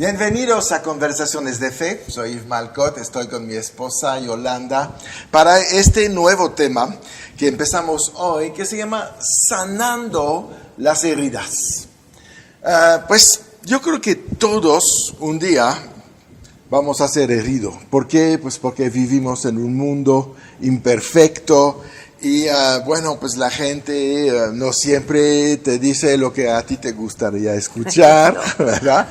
Bienvenidos a Conversaciones de Fe. Soy Yves Malcot, estoy con mi esposa Yolanda para este nuevo tema que empezamos hoy, que se llama Sanando las heridas. Pues yo creo que todos un día vamos a ser heridos. ¿Por qué? Pues porque vivimos en un mundo imperfecto. Y pues la gente no siempre te dice lo que a ti te gustaría escuchar, ¿verdad?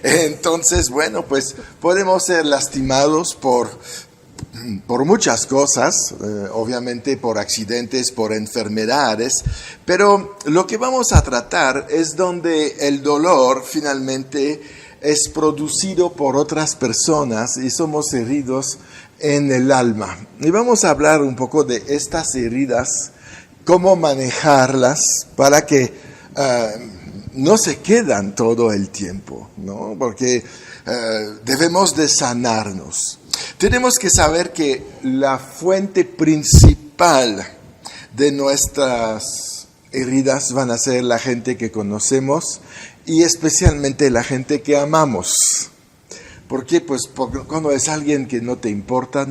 Entonces, pues podemos ser lastimados por muchas cosas, obviamente por accidentes, por enfermedades, pero lo que vamos a tratar es donde el dolor finalmente es producido por otras personas y somos heridos en el alma. Y vamos a hablar un poco de estas heridas, cómo manejarlas para que no se quedan todo el tiempo, ¿no? Porque debemos de sanarnos. Tenemos que saber que la fuente principal de nuestras heridas van a ser la gente que conocemos y especialmente la gente que amamos. ¿Por qué? Pues porque cuando es alguien que no te importa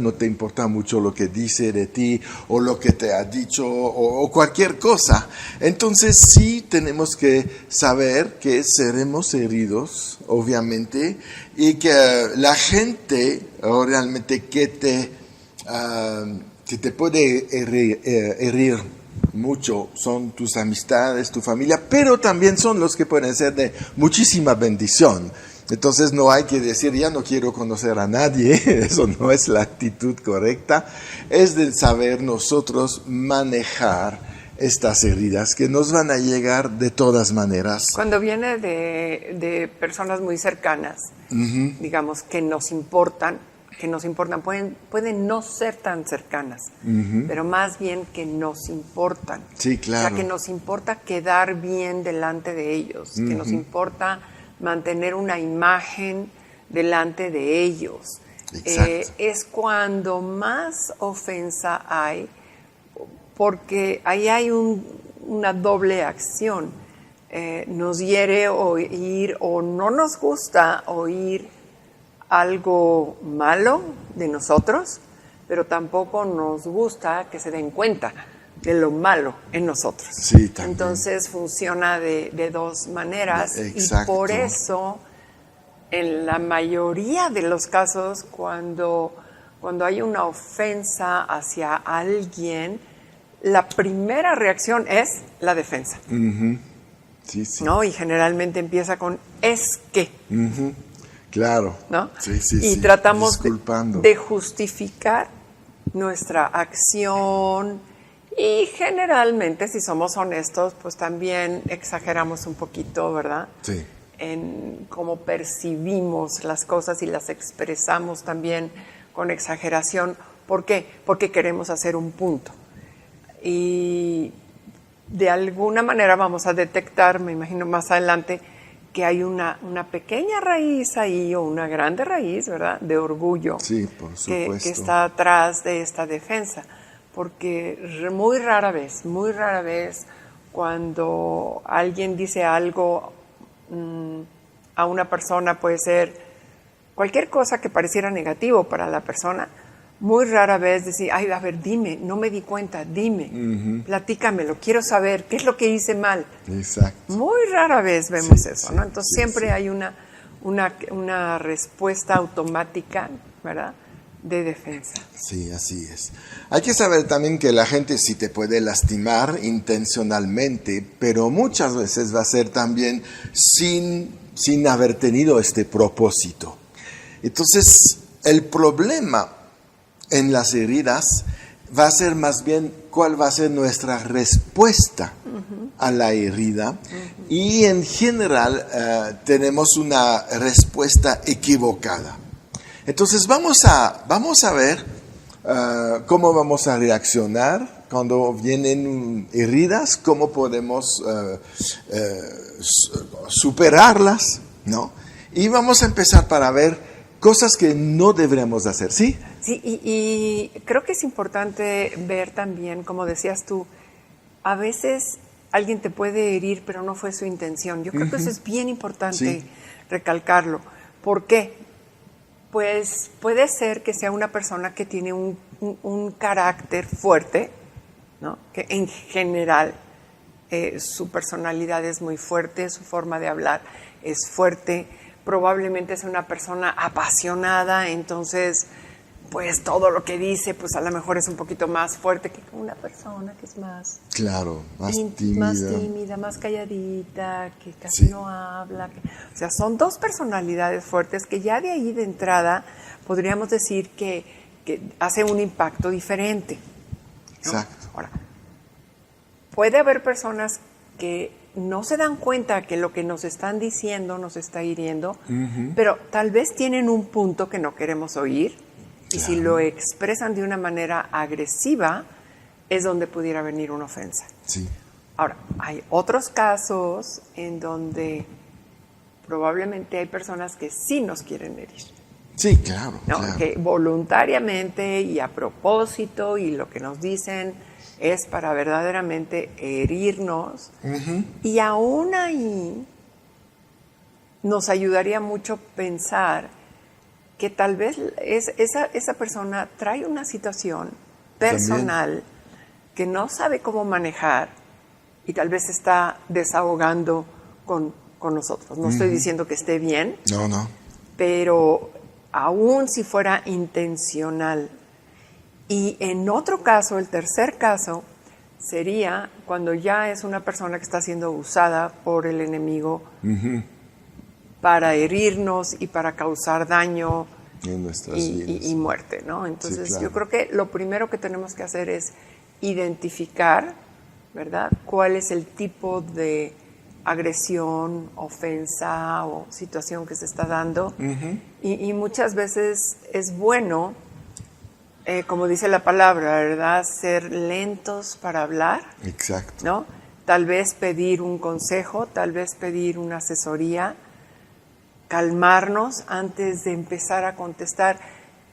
mucho lo que dice de ti o lo que te ha dicho o cualquier cosa. Entonces sí tenemos que saber que seremos heridos, obviamente, y que la gente realmente que te puede herir mucho son tus amistades, tu familia, pero también son los que pueden ser de muchísima bendición. Entonces no hay que decir, ya no quiero conocer a nadie, eso no es la actitud correcta. Es de saber nosotros manejar estas heridas que nos van a llegar de todas maneras. Cuando viene de personas muy cercanas, digamos, que nos importan, pueden no ser tan cercanas, pero más bien que nos importan. Sí, claro. O sea, que nos importa quedar bien delante de ellos, que nos importa mantener una imagen delante de ellos. Es cuando más ofensa hay, porque ahí hay una doble acción. Nos hiere oír o no nos gusta oír algo malo de nosotros, pero tampoco nos gusta que se den cuenta de lo malo en nosotros. Sí, también. Entonces funciona de dos maneras. Exacto. Y por eso, en la mayoría de los casos, cuando hay una ofensa hacia alguien, la primera reacción es la defensa. Sí. ¿No? Y generalmente empieza con es que. Claro. ¿No? Sí. Y tratamos de justificar nuestra acción. Y generalmente, si somos honestos, pues también exageramos un poquito, ¿verdad? Sí. En cómo percibimos las cosas y las expresamos también con exageración. ¿Por qué? Porque queremos hacer un punto. Y de alguna manera vamos a detectar, me imagino más adelante, que hay una pequeña raíz ahí o una grande raíz, ¿verdad? De orgullo. Sí, por supuesto. Que está atrás de esta defensa. Porque muy rara vez, cuando alguien dice algo a una persona, puede ser cualquier cosa que pareciera negativo para la persona, muy rara vez decir, ay, a ver, dime, no me di cuenta, dime, platícamelo, quiero saber, ¿qué es lo que hice mal? Exacto. Muy rara vez vemos eso, ¿no? Entonces siempre hay una respuesta automática, ¿verdad?, de defensa. Sí, así es. Hay que saber también que la gente sí te puede lastimar intencionalmente, pero muchas veces va a ser también sin haber tenido este propósito. Entonces, el problema en las heridas va a ser más bien cuál va a ser nuestra respuesta a la herida. Y en general tenemos una respuesta equivocada. Entonces vamos a ver cómo vamos a reaccionar cuando vienen heridas, cómo podemos superarlas, ¿no? Y vamos a empezar para ver cosas que no deberíamos hacer, ¿sí? Sí, y creo que es importante ver también, como decías tú, a veces alguien te puede herir, pero no fue su intención. Yo creo que eso es bien importante recalcarlo. ¿Por qué? Pues puede ser que sea una persona que tiene un carácter fuerte, ¿no? Que en general su personalidad es muy fuerte, su forma de hablar es fuerte, probablemente es una persona apasionada, entonces pues todo lo que dice pues a lo mejor es un poquito más fuerte que una persona que es más tímida, más calladita, que casi no habla. O sea, son dos personalidades fuertes que ya de ahí de entrada podríamos decir que hace un impacto diferente, ¿no? Exacto. Ahora, puede haber personas que no se dan cuenta que lo que nos están diciendo nos está hiriendo, pero tal vez tienen un punto que no queremos oír. Y si lo expresan de una manera agresiva, es donde pudiera venir una ofensa. Sí. Ahora, hay otros casos en donde probablemente hay personas que sí nos quieren herir. Sí, claro. ¿No? Claro. Que voluntariamente y a propósito, y lo que nos dicen es para verdaderamente herirnos. Y aún ahí nos ayudaría mucho pensar que tal vez esa persona trae una situación personal que no sabe cómo manejar y tal vez está desahogando con nosotros. No estoy diciendo que esté bien, No. pero aún si fuera intencional. Y en otro caso, el tercer caso, sería cuando ya es una persona que está siendo usada por el enemigo para herirnos y para causar daño en nuestras vidas y muerte, ¿no? Entonces, claro. yo creo que lo primero que tenemos que hacer es identificar, ¿verdad?, cuál es el tipo de agresión, ofensa o situación que se está dando. Y muchas veces es bueno, como dice la palabra, ¿verdad?, ser lentos para hablar. Exacto. ¿No? Tal vez pedir un consejo, tal vez pedir una asesoría, calmarnos antes de empezar a contestar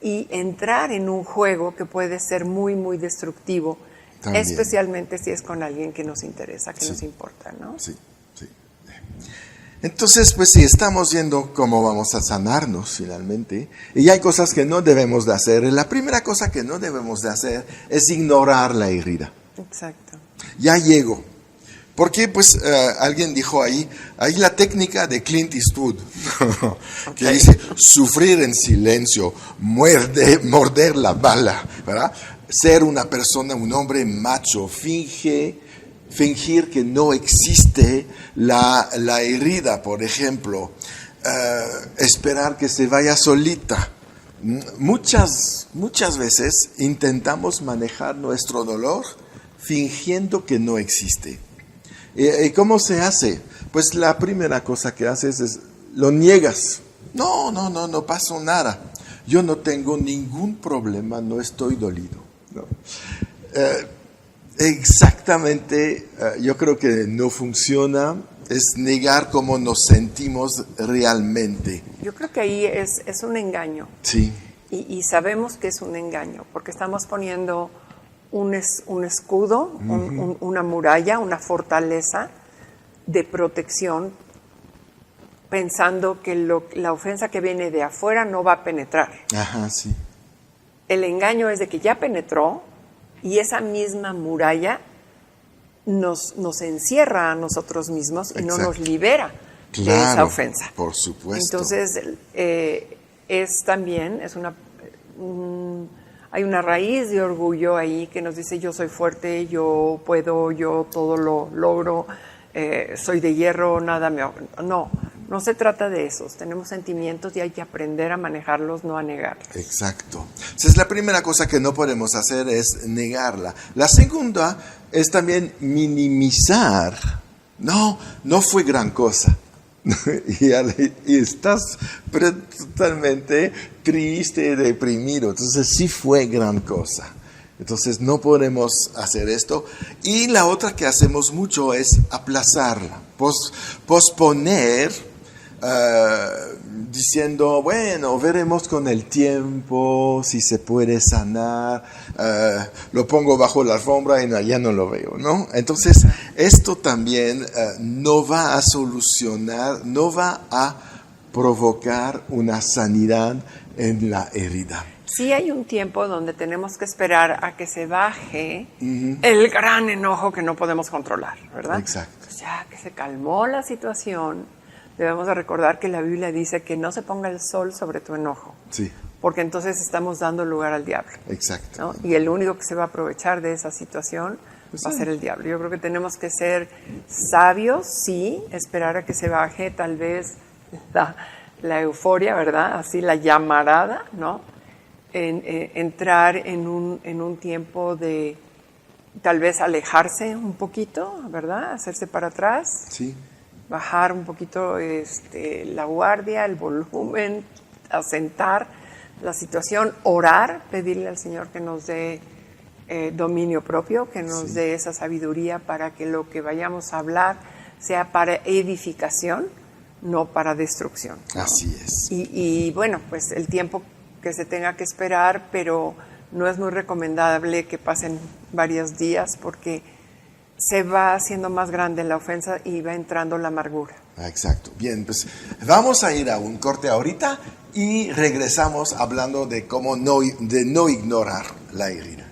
y entrar en un juego que puede ser muy, muy destructivo, también. Especialmente si es con alguien que nos interesa, que nos importa, ¿no? Sí. Entonces, pues sí, estamos viendo cómo vamos a sanarnos finalmente. Y hay cosas que no debemos de hacer. La primera cosa que no debemos de hacer es ignorar la herida. Exacto. Ya llego. Porque pues alguien dijo ahí la técnica de Clint Eastwood, que dice sufrir en silencio, morder la bala, ¿verdad? Ser una persona, un hombre macho, fingir que no existe la herida, por ejemplo, esperar que se vaya solita. Muchas veces intentamos manejar nuestro dolor fingiendo que no existe. ¿Y cómo se hace? Pues la primera cosa que haces es, lo niegas. No pasó nada. Yo no tengo ningún problema, no estoy dolido. No. Exactamente, yo creo que no funciona, es negar cómo nos sentimos realmente. Yo creo que ahí es un engaño. Sí. Y sabemos que es un engaño, porque estamos poniendo un escudo, una muralla, una fortaleza de protección, pensando que la ofensa que viene de afuera no va a penetrar. Ajá, sí. El engaño es de que ya penetró y esa misma muralla nos encierra a nosotros mismos y no nos libera de esa ofensa. Por supuesto. Entonces, hay una raíz de orgullo ahí que nos dice yo soy fuerte, yo puedo, yo todo lo logro, soy de hierro, nada me... No se trata de esos. Tenemos sentimientos y hay que aprender a manejarlos, no a negarlos. Exacto. Entonces la primera cosa que no podemos hacer es negarla. La segunda es también minimizar. No fue gran cosa. y estás totalmente triste, deprimido. Entonces sí fue gran cosa. Entonces no podemos hacer esto. Y la otra que hacemos mucho es aplazarla, posponer diciendo, bueno, veremos con el tiempo si se puede sanar, lo pongo bajo la alfombra y ya no lo veo, ¿no? Entonces, esto también no va a solucionar, no va a provocar una sanidad en la herida. Sí hay un tiempo donde tenemos que esperar a que se baje el gran enojo que no podemos controlar, ¿verdad? Exacto. Pues ya que se calmó la situación, debemos de recordar que la Biblia dice que no se ponga el sol sobre tu enojo. Sí. Porque entonces estamos dando lugar al diablo. Exacto. ¿No? Y el único que se va a aprovechar de esa situación va a ser el diablo. Yo creo que tenemos que ser sabios, sí, esperar a que se baje tal vez la euforia, ¿verdad? Así la llamarada, ¿no? Entrar en un tiempo de tal vez alejarse un poquito, ¿verdad? Hacerse para atrás. Sí. Bajar un poquito la guardia, el volumen, asentar la situación, orar, pedirle al Señor que nos dé dominio propio, que nos dé esa sabiduría para que lo que vayamos a hablar sea para edificación, no para destrucción, ¿no? Así es. Y bueno, pues el tiempo que se tenga que esperar, pero no es muy recomendable que pasen varios días porque se va haciendo más grande la ofensa y va entrando la amargura. Exacto. Bien, pues vamos a ir a un corte ahorita y regresamos hablando de cómo no ignorar la herida.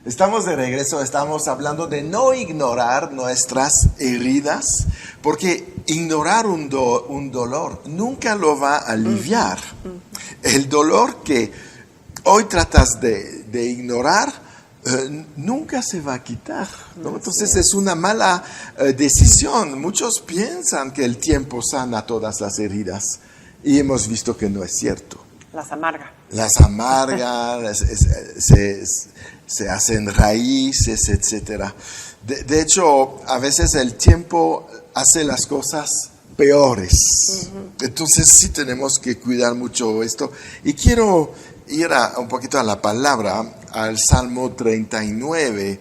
Estamos de regreso, estamos hablando de no ignorar nuestras heridas, porque ignorar un dolor nunca lo va a aliviar. El dolor que hoy tratas de ignorar nunca se va a quitar, ¿no? Entonces es una mala decisión. Muchos piensan que el tiempo sana todas las heridas y hemos visto que no es cierto. Las amarga. Las amargas, se hacen raíces, etc. De hecho, a veces el tiempo hace las cosas peores. Entonces sí tenemos que cuidar mucho esto. Y quiero ir un poquito a la palabra, al Salmo 39,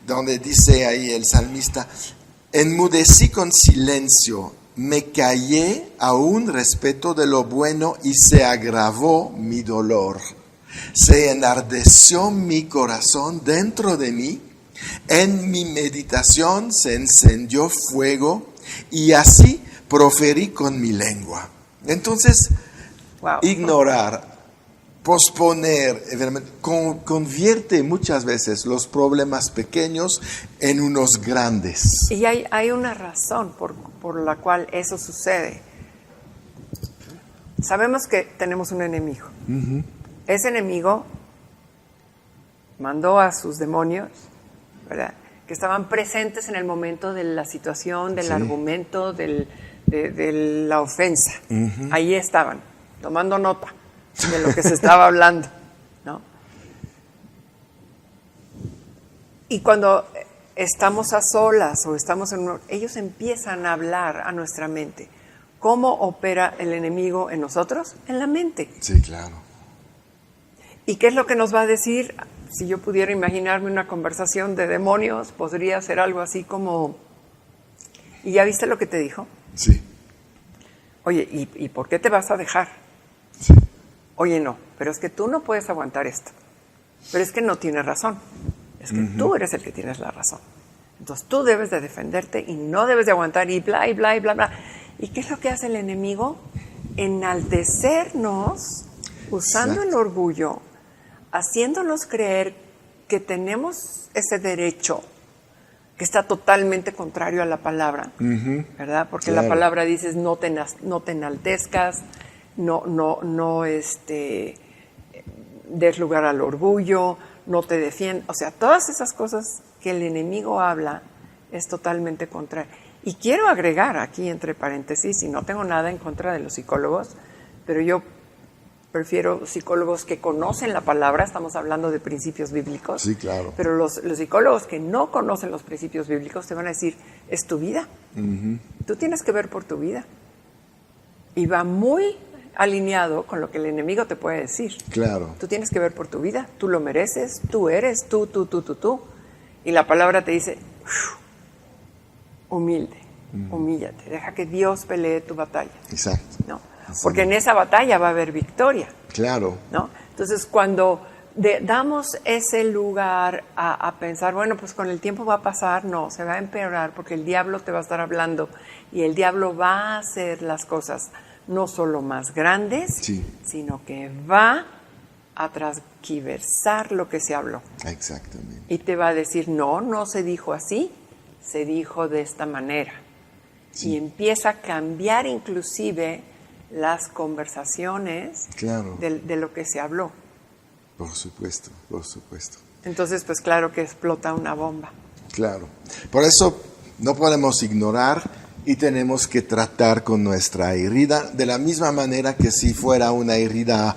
donde dice ahí el salmista: enmudecí con silencio, me callé aún respecto de lo bueno y se agravó mi dolor. Se enardeció mi corazón dentro de mí, en mi meditación se encendió fuego y así proferí con mi lengua. Entonces, ignorar, posponer, convierte muchas veces los problemas pequeños en unos grandes. Y hay una razón por la cual eso sucede. Sabemos que tenemos un enemigo. Ese enemigo mandó a sus demonios, ¿verdad?, que estaban presentes en el momento de la situación, del argumento, de la ofensa. Ahí estaban, tomando nota de lo que se estaba hablando, ¿no? Y cuando estamos a solas o estamos ellos empiezan a hablar a nuestra mente. ¿Cómo opera el enemigo en nosotros? En la mente. Sí, claro. ¿Y qué es lo que nos va a decir? Si yo pudiera imaginarme una conversación de demonios, podría ser algo así como, ¿y ya viste lo que te dijo? Sí. Oye, ¿y por qué te vas a dejar? Sí. Oye, no, pero es que tú no puedes aguantar esto. Pero es que no tienes razón. Es que tú eres el que tienes la razón. Entonces tú debes de defenderte y no debes de aguantar y bla, y bla, y bla, bla. ¿Y qué es lo que hace el enemigo? Enaltecernos, usando el orgullo, haciéndonos creer que tenemos ese derecho que está totalmente contrario a la palabra, ¿verdad? Porque la palabra dice no te enaltezcas, no des lugar al orgullo, no te defiendas. O sea, todas esas cosas que el enemigo habla es totalmente contrario. Y quiero agregar aquí entre paréntesis, y no tengo nada en contra de los psicólogos, pero yo prefiero psicólogos que conocen la palabra, estamos hablando de principios bíblicos. Sí, claro. Pero los psicólogos que no conocen los principios bíblicos te van a decir, es tu vida. Tú tienes que ver por tu vida. Y va muy alineado con lo que el enemigo te puede decir. Claro. Tú tienes que ver por tu vida, tú lo mereces, tú eres, tú. Y la palabra te dice, humilde, humíllate, deja que Dios pelee tu batalla. Exacto. ¿No? Porque en esa batalla va a haber victoria. Claro. ¿No? Entonces, cuando damos ese lugar a pensar, bueno, pues con el tiempo va a pasar, no, se va a empeorar porque el diablo te va a estar hablando y el diablo va a hacer las cosas no solo más grandes, sino que va a transquiversar lo que se habló. Exactamente. Y te va a decir, no se dijo así, se dijo de esta manera. Sí. Y empieza a cambiar inclusive las conversaciones de lo que se habló. Por supuesto, por supuesto. Entonces, pues claro que explota una bomba. Claro. Por eso no podemos ignorar y tenemos que tratar con nuestra herida de la misma manera que si fuera una herida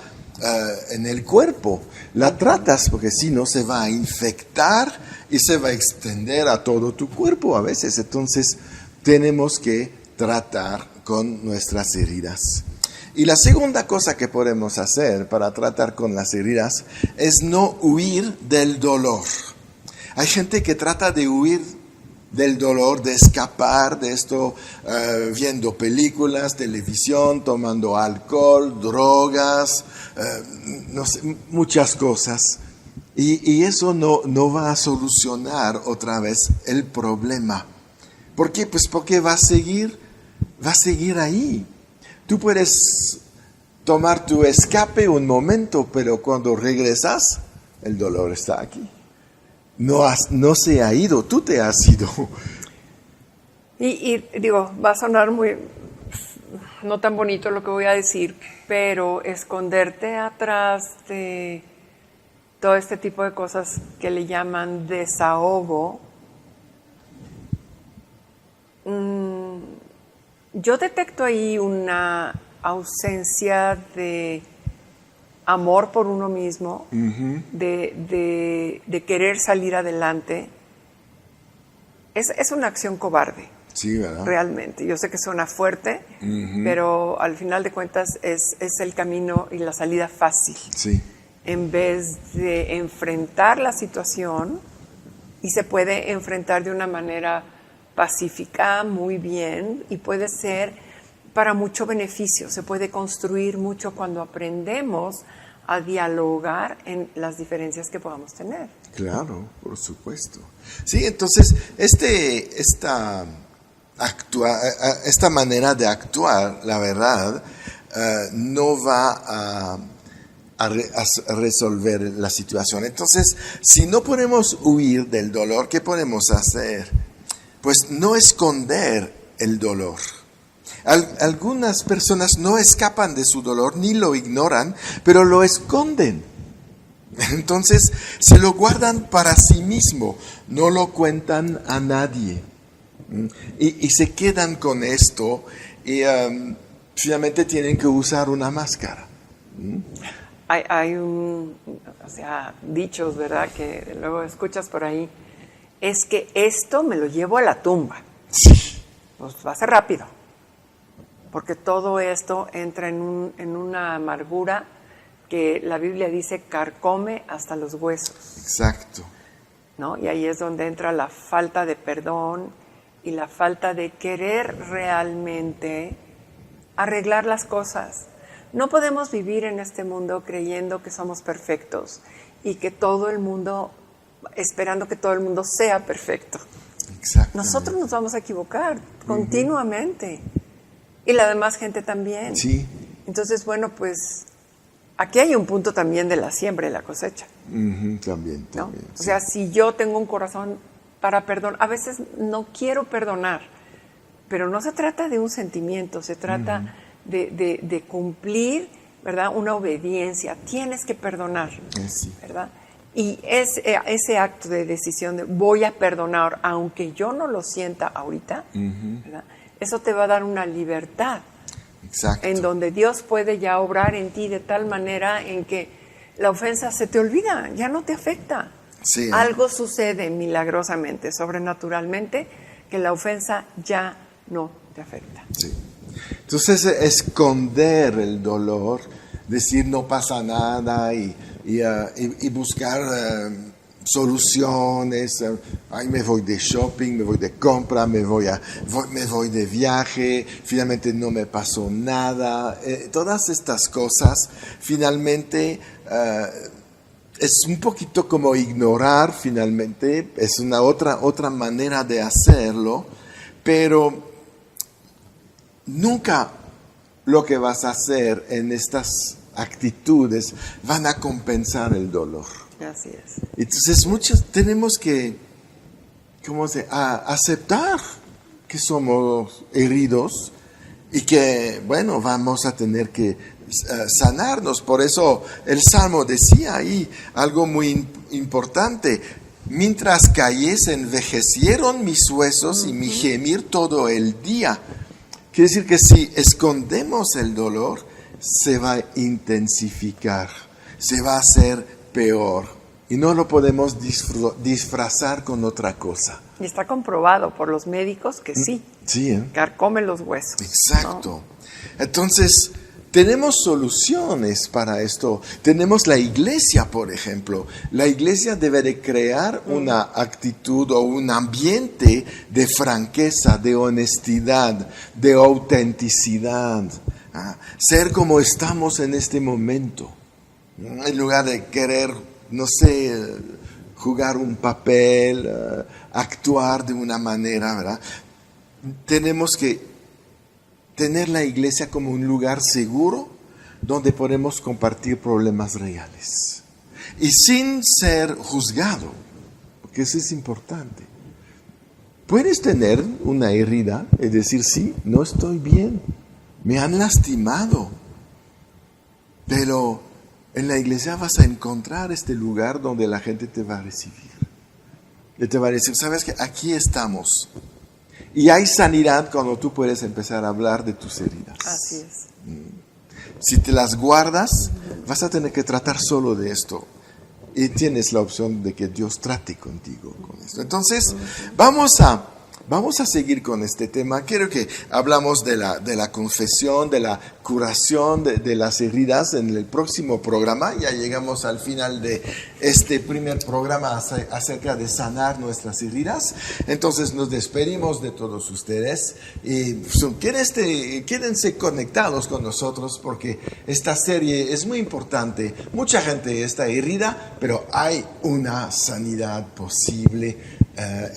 en el cuerpo. La tratas porque si no se va a infectar y se va a extender a todo tu cuerpo a veces. Entonces tenemos que tratar con nuestras heridas. Y la segunda cosa que podemos hacer para tratar con las heridas es no huir del dolor. Hay gente que trata de huir del dolor, de escapar de esto, viendo películas, televisión, tomando alcohol, drogas, no sé, muchas cosas. Y eso no va a solucionar otra vez el problema. ¿Por qué? Pues porque va a seguir ahí. Tú puedes tomar tu escape un momento, pero cuando regresas, el dolor está aquí. No se ha ido, tú te has ido. Y digo, va a sonar muy, no tan bonito lo que voy a decir, pero esconderte atrás de todo este tipo de cosas que le llaman desahogo, yo detecto ahí una ausencia de amor por uno mismo, de querer salir adelante. Es una acción cobarde. Sí, ¿verdad? Realmente. Yo sé que suena fuerte, pero al final de cuentas es el camino y la salida fácil. Sí. En vez de enfrentar la situación, y se puede enfrentar de una manera pacífica, muy bien, y puede ser para mucho beneficio. Se puede construir mucho cuando aprendemos a dialogar en las diferencias que podamos tener. Claro, por supuesto. Sí, entonces esta manera de actuar, la verdad, no va a resolver la situación. Entonces, si no podemos huir del dolor, ¿qué podemos hacer? Pues no esconder el dolor. Algunas personas no escapan de su dolor ni lo ignoran, pero lo esconden. Entonces se lo guardan para sí mismo, no lo cuentan a nadie. Y se quedan con esto y finalmente tienen que usar una máscara. Hay dichos, ¿verdad? Que luego escuchas por ahí. es que esto me lo llevo a la tumba. Sí. Pues va a ser rápido, porque todo esto entra en una amargura que la Biblia dice carcome hasta los huesos. Exacto. ¿No? Y ahí es donde entra la falta de perdón y la falta de querer realmente arreglar las cosas. No podemos vivir en este mundo creyendo que somos perfectos y que todo el mundo, esperando que todo el mundo sea perfecto. Nosotros nos vamos a equivocar continuamente y la demás gente también. Sí. Entonces, bueno, pues aquí hay un punto también de la siembra y la cosecha. También. ¿No? Sí. O sea, si yo tengo un corazón para perdonar, a veces no quiero perdonar, pero no se trata de un sentimiento, se trata de cumplir, ¿verdad? Una obediencia. Tienes que perdonar, Sí. ¿verdad? Y ese acto de decisión de voy a perdonar, aunque yo no lo sienta ahorita, ¿verdad? Eso te va a dar una libertad. Exacto. En donde Dios puede ya obrar en ti de tal manera en que la ofensa se te olvida, ya no te afecta. Sí, Algo sucede milagrosamente, sobrenaturalmente, que la ofensa ya no te afecta. Sí. Entonces, esconder el dolor, decir no pasa nada y buscar soluciones. Ay, me voy de shopping, me voy de compra, me voy de viaje, finalmente no me pasó nada. Todas estas cosas, finalmente, es un poquito como ignorar, finalmente, es una otra manera de hacerlo, pero nunca lo que vas a hacer en estas actitudes van a compensar el dolor. Así es. Entonces muchos tenemos que aceptar que somos heridos y que, bueno, vamos a tener que sanarnos. Por eso el Salmo decía ahí algo muy importante. Mientras callé, se envejecieron mis huesos y mi gemir todo el día. Quiere decir que si escondemos el dolor, se va a intensificar, se va a hacer peor y no lo podemos disfrazar con otra cosa. Y está comprobado por los médicos que sí, carcome los huesos. Exacto. ¿No? Entonces, tenemos soluciones para esto. Tenemos la iglesia, por ejemplo. La iglesia debe de crear una actitud o un ambiente de franqueza, de honestidad, de autenticidad. Ser como estamos en este momento. En lugar de querer, no sé, jugar un papel, actuar de una manera, ¿verdad? Tenemos que tener la iglesia como un lugar seguro donde podemos compartir problemas reales. Y sin ser juzgado, porque eso es importante. Puedes tener una herida y decir, sí, no estoy bien, me han lastimado, pero en la iglesia vas a encontrar este lugar donde la gente te va a recibir. Y te va a decir, ¿sabes qué? Aquí estamos. Y hay sanidad cuando tú puedes empezar a hablar de tus heridas. Así es. Si te las guardas, vas a tener que tratar solo de esto. Y tienes la opción de que Dios trate contigo con esto. Entonces, vamos a seguir con este tema. Quiero que hablamos de la confesión, de la curación de las heridas en el próximo programa. Ya llegamos al final de este primer programa acerca de sanar nuestras heridas. Entonces nos despedimos de todos ustedes y quédense conectados con nosotros porque esta serie es muy importante. Mucha gente está herida, pero hay una sanidad posible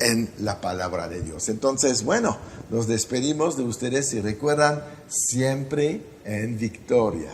en la palabra de Dios. Entonces, bueno, nos despedimos de ustedes y recuerdan siempre en victoria.